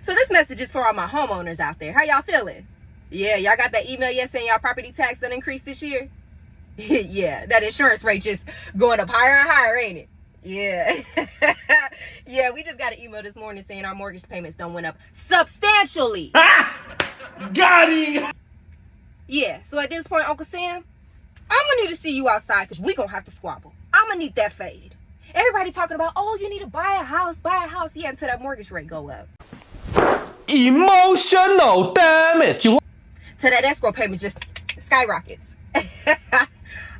So this message is for all my homeowners out there. How y'all feeling? Yeah, y'all got that email yet saying y'all property tax done increased this year? Yeah, that insurance rate just going up higher and higher, ain't it? Yeah. Yeah, we just got an email this morning saying our mortgage payments done went up substantially. Got it! Yeah, so at this point, Uncle Sam, I'm gonna need to see you outside because we gonna have to squabble. I'm gonna need that fade. Everybody talking about, oh, you need to buy a house. Yeah, until that mortgage rate go up. Emotional damage. Till that escrow payment just skyrockets.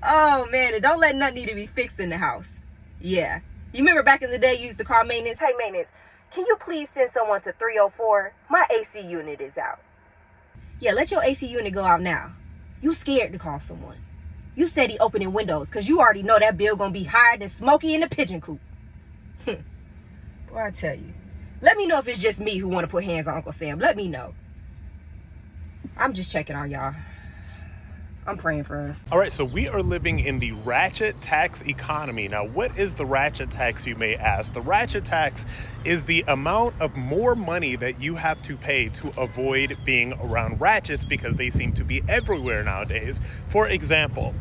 Oh, man, and don't let nothing need to be fixed in the house. Yeah. You remember back in the day, you used to call maintenance, hey, maintenance, can you please send someone to 304? My AC unit is out. Yeah, let your AC unit go out now. You scared to call someone. You steady opening windows because you already know that bill gonna be higher than Smokey in the pigeon coop. Boy, I tell you. Let me know if it's just me who want to put hands on Uncle Sam. Let me know. I'm just checking on y'all. I'm praying for us. All right, so we are living in the Ratchet tax economy. Now, what is the Ratchet tax, you may ask? The Ratchet tax is the amount of more money that you have to pay to avoid being around ratchets because they seem to be everywhere nowadays. For example,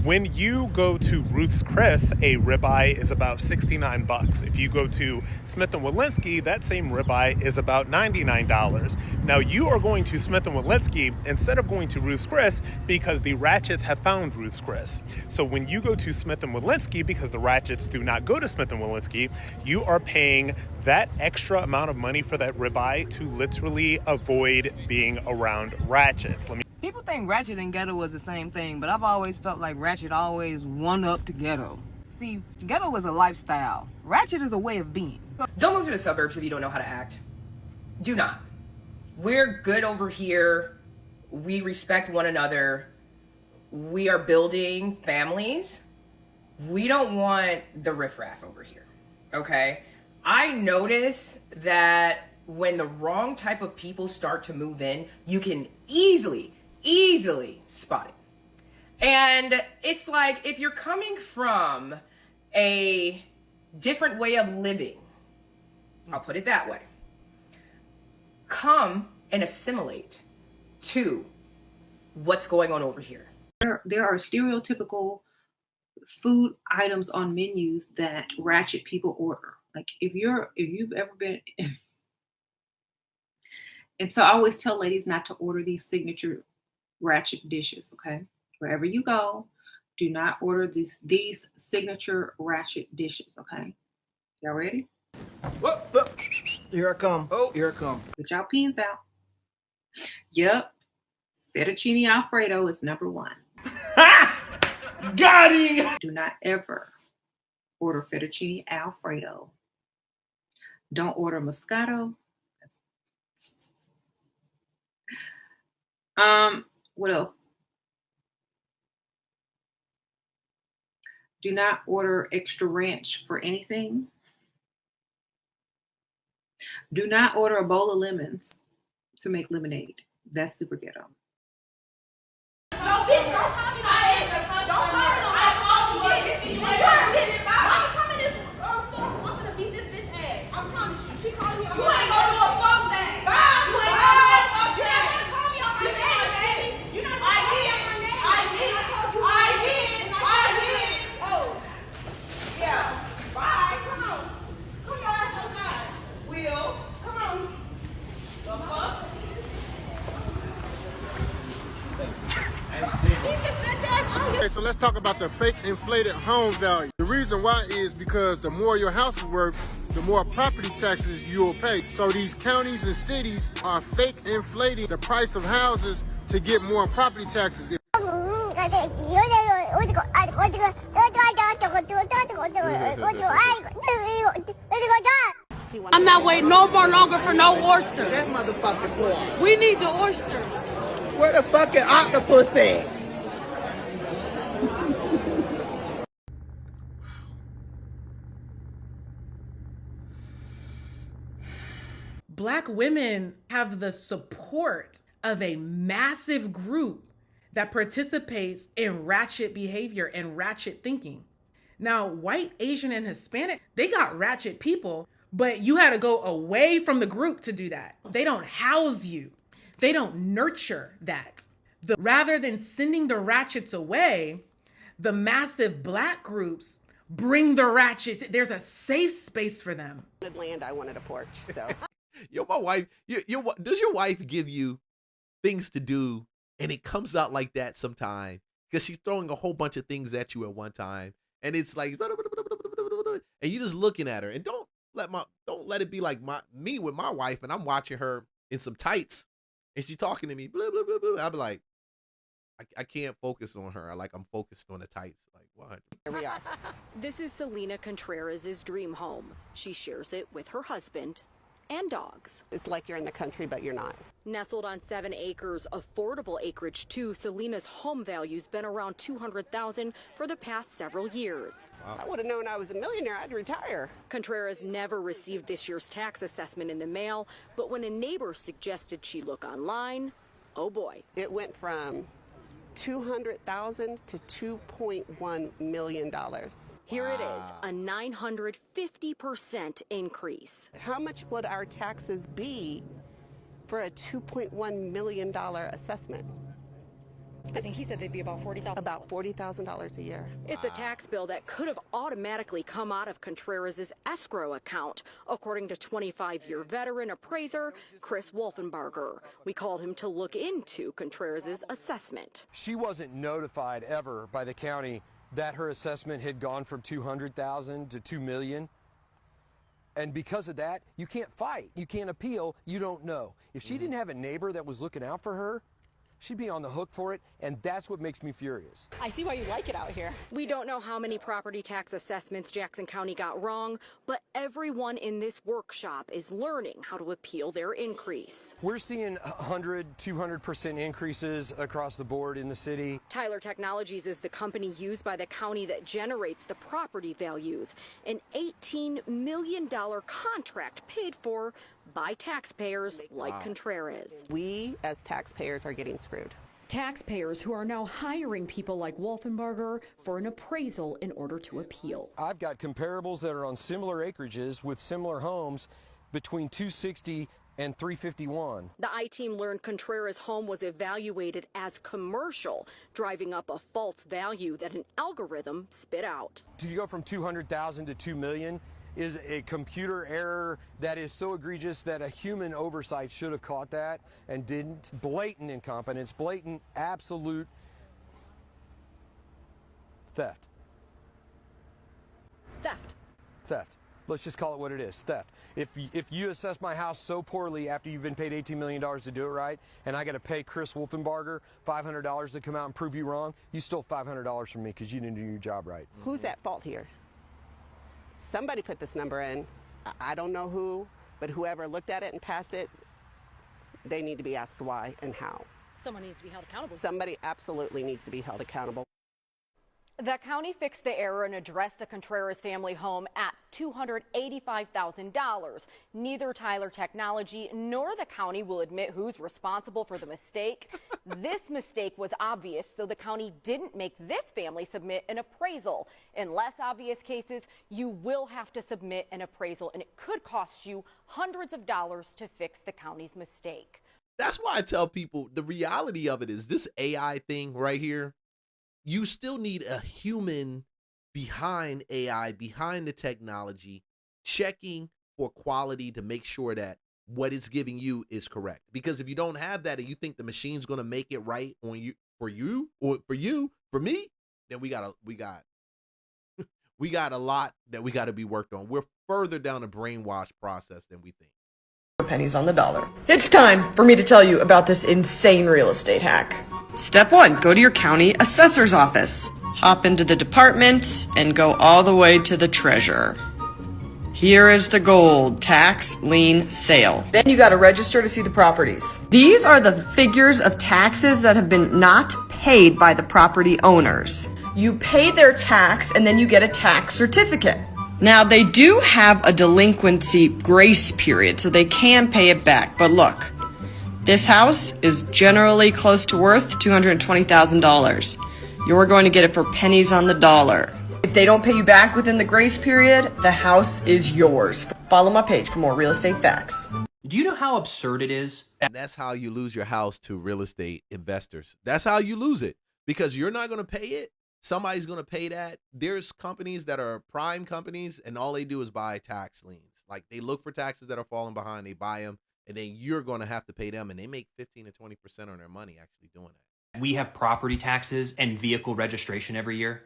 when you go to Ruth's Chris, a ribeye is about 69 bucks. If you go to Smith & Wollensky, that same ribeye is about $99. Now, you are going to Smith & Wollensky instead of going to Ruth's Chris because the Ratchets have found Ruth's Chris. So when you go to Smith & Wollensky, because the Ratchets do not go to Smith & Wollensky, you are paying that extra amount of money for that ribeye to literally avoid being around ratchets. People think Ratchet and ghetto was the same thing, but I've always felt like Ratchet always one-up to ghetto. See, ghetto is a lifestyle. Ratchet is a way of being. Don't move to the suburbs if you don't know how to act. Do not. We're good over here. We respect one another. We are building families. We don't want the riffraff over here, okay? I notice that when the wrong type of people start to move in, you can easily spot it. And it's like, if you're coming from a different way of living, I'll put it that way, come and assimilate to what's going on over here. There are stereotypical food items on menus that ratchet people order. Like if you've ever been, and so I always tell ladies not to order these signature ratchet dishes, okay? Wherever you go, do not order these signature ratchet dishes, okay? Y'all ready? Whoop. Here I come. Oh, here I come. Put y'all pens out. Yep. Fettuccine Alfredo is number one. Got it! Do not ever order fettuccine Alfredo. Don't order Moscato. What else? Do not order extra ranch for anything. Do not order a bowl of lemons to make lemonade. That's super ghetto. No, bitch, don't call me no bitch. Don't call me no bitch. I called you a bitch. You're a bitch. Why you come in this store? I'm gonna beat this bitch ass. I promise you. She called me on my name. You ain't gonna do a fuck thing. Bye. You ain't gonna do a fuck thing. You ain't gonna call me on my name, baby. You not gonna call me on my name. I did. I did. Oh. Yeah. Bye. Come on. Come your ass outside. Will. Come on. The fuck? Okay, so let's talk about the fake inflated home value. The reason why is because the more your house is worth, the more property taxes you'll pay. So these counties and cities are fake inflating the price of houses to get more property taxes. I'm not waiting no more longer for no oyster. That motherfucking boy. We need the oyster. Where the fucking octopus at? Black women have the support of a massive group that participates in ratchet behavior and ratchet thinking. Now, white, Asian, and Hispanic, they got ratchet people, but you had to go away from the group to do that. They don't house you. They don't nurture that. Rather than sending the ratchets away, the massive Black groups bring the ratchets. There's a safe space for them. Land, I wanted a porch, so. Yo, my wife, does your wife give you things to do and it comes out like that sometime? Because she's throwing a whole bunch of things at you at one time. And it's like, and you're just looking at her. And don't let it be like me with my wife and I'm watching her in some tights and she's talking to me, blah, blah, blah, blah. I'll be like, I can't focus on her. I'm focused on the tights. Like, what? Here we are. This is Selena Contreras' dream home. She shares it with her husband and dogs. It's like you're in the country, but you're not. Nestled on 7 acres, affordable acreage too, Selena's home value's been around $200,000 for the past several years. Wow. I would have known I was a millionaire, I'd retire. Contreras never received this year's tax assessment in the mail, but when a neighbor suggested she look online, oh boy. It went from $200,000 to $2.1 million. Here it is, a 950% increase. How much would our taxes be for a $2.1 million assessment? I think he said they'd be about $40,000. About $40,000 a year. It's a tax bill that could have automatically come out of Contreras' escrow account, according to 25-year veteran appraiser Chris Wolfenbarger. We called him to look into Contreras' assessment. She wasn't notified ever by the county that her assessment had gone from $200,000 to $2 million. And because of that, you can't fight, you can't appeal, you don't know. If she didn't have a neighbor that was looking out for her, she'd be on the hook for it, and that's what makes me furious. I see why you like it out here. We don't know how many property tax assessments Jackson County got wrong, but everyone in this workshop is learning how to appeal their increase. We're seeing 100, 200% increases across the board in the city. Tyler Technologies is the company used by the county that generates the property values. An $18 million contract paid for by taxpayers like Contreras. We, as taxpayers, are getting screwed. Taxpayers who are now hiring people like Wolfenbarger for an appraisal in order to appeal. I've got comparables that are on similar acreages with similar homes between 260 and 351. The I-team learned Contreras' home was evaluated as commercial, driving up a false value that an algorithm spit out. To go from 200,000 to 2 million is a computer error that is so egregious that a human oversight should have caught that and didn't. Blatant incompetence, blatant, absolute theft. Theft. Let's just call it what it is, theft. If you assess my house so poorly after you've been paid $18 million to do it right, and I got to pay Chris Wolfenbarger $500 to come out and prove you wrong, you stole $500 from me because you didn't do your job right. Who's at fault here? Somebody put this number in. I don't know who, but whoever looked at it and passed it, they need to be asked why and how. Someone needs to be held accountable. Somebody absolutely needs to be held accountable. The county fixed the error and addressed the Contreras family home at $285,000. Neither Tyler Technology nor the county will admit who's responsible for the mistake. This mistake was obvious, so the county didn't make this family submit an appraisal. In less obvious cases, you will have to submit an appraisal, and it could cost you hundreds of dollars to fix the county's mistake. That's why I tell people the reality of it is this AI thing right here. You still need a human behind AI, behind the technology, checking for quality to make sure that what it's giving you is correct. Because if you don't have that and you think the machine's going to make it right on you, for me, then we got a lot that we got to be worked on. We're further down the brainwash process than we think. Pennies on the dollar. It's time for me to tell you about this insane real estate hack. Step 1, go to your county assessor's office. Hop into the department and go all the way to the treasurer. Here is the gold tax lien sale. Then you got to register to see the properties. These are the figures of taxes that have been not paid by the property owners. You pay their tax and then you get a tax certificate. Now, they do have a delinquency grace period, so they can pay it back. But look, this house is generally close to worth $220,000. You're going to get it for pennies on the dollar. If If they don't pay you back within the grace period, the house is yours. Follow my page for more real estate facts. Do you know how absurd it is? And that's how you lose your house to real estate investors. That's how you lose it, because you're not going to pay it. Somebody's going to pay that. There's companies that are prime companies, and all they do is buy tax liens. Like, they look for taxes that are falling behind, they buy them, and then you're going to have to pay them, and they make 15 to 20% on their money actually doing that. We have property taxes and vehicle registration every year.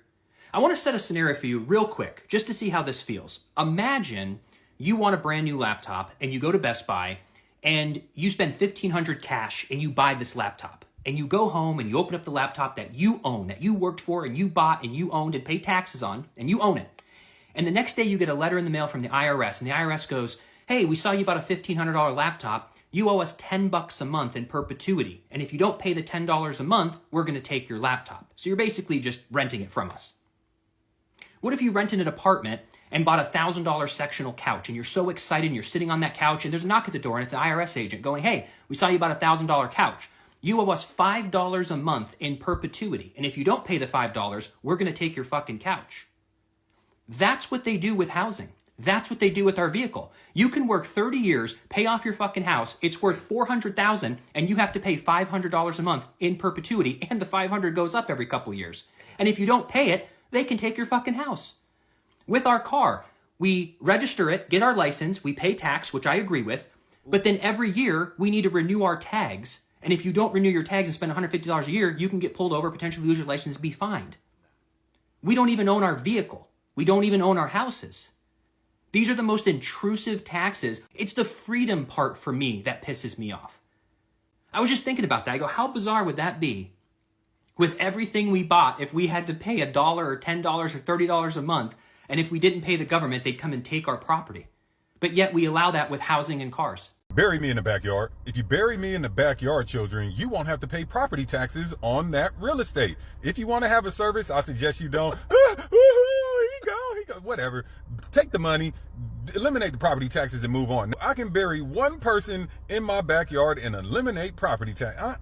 I want to set a scenario for you real quick, just to see how this feels. Imagine you want a brand new laptop, and you go to Best Buy, and you spend $1,500 cash, and you buy this laptop. And you go home and you open up the laptop that you own, that you worked for and you bought and you owned and paid taxes on, and you own it. And the next day you get a letter in the mail from the IRS, and the IRS goes, hey, we saw you bought a $1,500 laptop. You owe us $10 a month in perpetuity. And if you don't pay the $10 a month, we're going to take your laptop. So you're basically just renting it from us. What if you rented an apartment and bought a $1,000 sectional couch, and you're so excited and you're sitting on that couch and there's a knock at the door and it's an IRS agent going, hey, we saw you bought a $1,000 couch. You owe us $5 a month in perpetuity. And if you don't pay the $5, we're going to take your fucking couch. That's what they do with housing. That's what they do with our vehicle. You can work 30 years, pay off your fucking house. It's worth $400,000 and you have to pay $500 a month in perpetuity, and the $500 goes up every couple of years. And if you don't pay it, they can take your fucking house. With our car, we register it, get our license, we pay tax, which I agree with, but then every year we need to renew our tags. And if you don't renew your tags and spend $150 a year, you can get pulled over, potentially lose your license, and be fined. We don't even own our vehicle. We don't even own our houses. These are the most intrusive taxes. It's the freedom part for me that pisses me off. I was just thinking about that. I go, how bizarre would that be with everything we bought if we had to pay $1 or $10 or $30 a month, and if we didn't pay the government, they'd come and take our property. But yet we allow that with housing and cars. Bury me in the backyard. If you bury me in the backyard, children, you won't have to pay property taxes on that real estate. If you want to have a service, I suggest you don't. He go, whatever. Take the money, eliminate the property taxes, and move on. I can bury one person in my backyard and eliminate property tax. Well,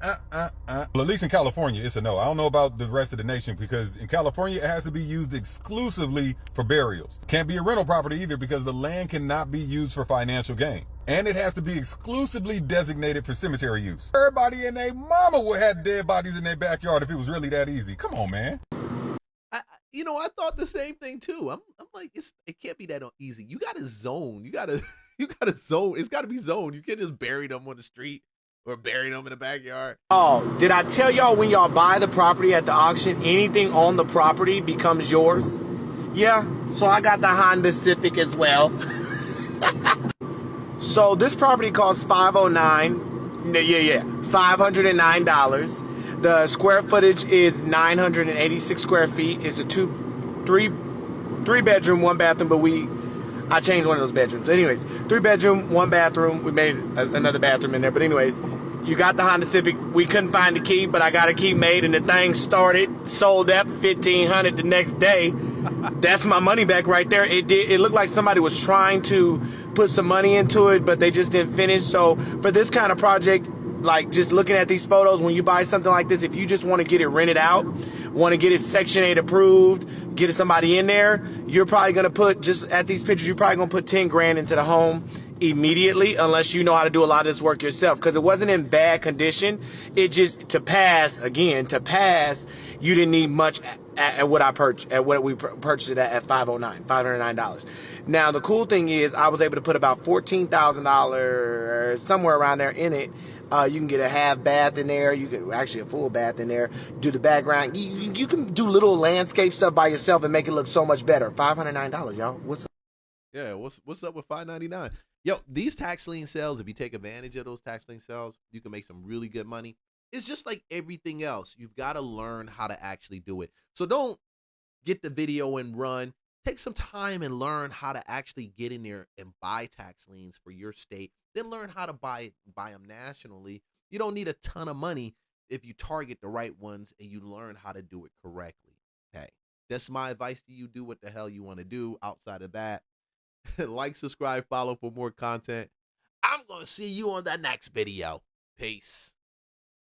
at least in California, it's a no. I don't know about the rest of the nation, because in California, it has to be used exclusively for burials. Can't be a rental property either, because the land cannot be used for financial gain. And it has to be exclusively designated for cemetery use. Everybody and their mama would have dead bodies in their backyard if it was really that easy. Come on, man. I thought the same thing too. I'm like, it can't be that easy. You got to zone. You got to zone. It's got to be zoned. You can't just bury them on the street or bury them in the backyard. Oh, did I tell y'all when y'all buy the property at the auction, anything on the property becomes yours? Yeah, so I got the Honda Civic as well. So this property costs $509. The square footage is 986 square feet. It's a three bedroom, one bathroom, but I changed one of those bedrooms. Anyways, 3 bedroom, 1 bathroom. We made another bathroom in there. But anyways, you got the Honda Civic. We couldn't find the key, but I got a key made, and the thing started, sold that for $1,500 the next day. That's my money back right there. It looked like somebody was trying to put some money into it, but they just didn't finish. So for this kind of project, like just looking at these photos, when you buy something like this, if you just want to get it rented out, want to get it Section 8 approved, get somebody in there, you're probably going to put, just at these pictures, you're probably going to put 10 grand into the home immediately, unless you know how to do a lot of this work yourself, because it wasn't in bad condition. It just, to pass, you didn't need much at what we purchased it at $509. Now the cool thing is I was able to put about $14,000 somewhere around there in it. You can get a half bath in there. You can actually a full bath in there. Do the background. You can do little landscape stuff by yourself and make it look so much better. $509, y'all. What's up? Yeah, what's up with $599? Yo, these tax lien sales, if you take advantage of those tax lien sales, you can make some really good money. It's just like everything else. You've got to learn how to actually do it. So don't get the video and run. Take some time and learn how to actually get in there and buy tax liens for your state. Then learn how to buy them nationally. You don't need a ton of money if you target the right ones and you learn how to do it correctly. Okay, that's my advice to you. Do what the hell you want to do outside of that. Like, subscribe, follow for more content. I'm going to see you on the next video. Peace.